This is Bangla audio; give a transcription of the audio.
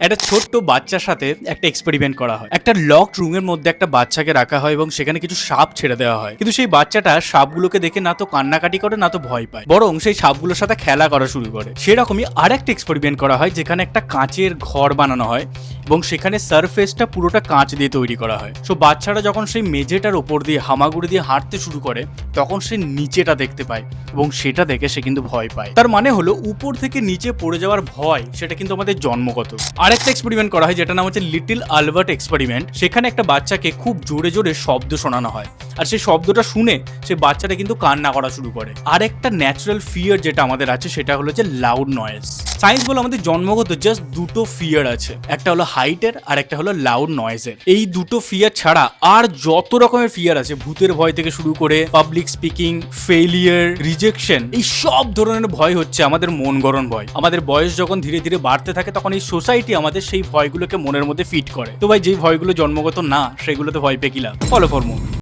একটা ছোট্ট বাচ্চার সাথে একটা এক্সপেরিমেন্ট করা হয়। একটা লক রুমের মধ্যে একটা বাচ্চাকে রাখা হয় এবং সেখানে কিছু সাপ ছেড়ে দেওয়া হয়। কিন্তু সেই বাচ্চাটা সাপগুলোকে দেখে না তো কান্নাকাটি করে না তো ভয় পায়, বরং সেই সাপগুলোর সাথে খেলা করা শুরু করে। সেরকমই আরেকটা এক্সপেরিমেন্ট করা হয় যেখানে একটা কাঁচের ঘর বানানো হয় এবং সেখানে সারফেসটা পুরোটা কাঁচ দিয়ে তৈরি করা হয়। সো বাচ্চাটা যখন সেই মেঝেটার ওপর দিয়ে হামাগুড়ি দিয়ে হাঁটতে শুরু করে তখন সে নিচেটা দেখতে পায় এবং সেটা দেখে সে কিন্তু ভয় পায়। তার মানে হলো উপর থেকে নিচে পড়ে যাওয়ার ভয় সেটা কিন্তু আমাদের জন্মগত। আরেকটা এক্সপেরিমেন্ট করা হয় যেটা নাম হচ্ছে লিটল আলবার্ট এক্সপেরিমেন্ট। সেখানে একটা বাচ্চাকে খুব জোরে জোরে শব্দ শোনানো হয় আর সেই শব্দটা শুনে সে বাচ্চাটা কিন্তু কান্না করা শুরু করে। আরেকটা ন্যাচারাল ফিয়ার যেটা আমাদের আছে সেটা হলো যে লাউড নয়েজ। সায়েন্স বলে আমাদের জন্মগত জাস্ট দুটো ফিয়ার আছে, একটা হলো হাইটের আর একটা হলো লাউড নয়েজের। এই দুটো ফিয়ার ছাড়া আর যত রকমের ফিয়ার আছে, ভূতের ভয় থেকে শুরু করে পাবলিক স্পিকিং, ফেলিয়ার, রিজেকশন, এই সব ধরনের ভয় হচ্ছে আমাদের মন গড়ন ভয়। আমাদের বয়স যখন ধীরে ধীরে বাড়তে থাকে তখন এই সোসাইটি আমাদের সেই ভয়গুলোকে মনের মধ্যে ফিট করে। তো ভাই যেই ভয়গুলো জন্মগত না সেগুলোতে ভয় পেয়ে কি লাভ? Follow for more.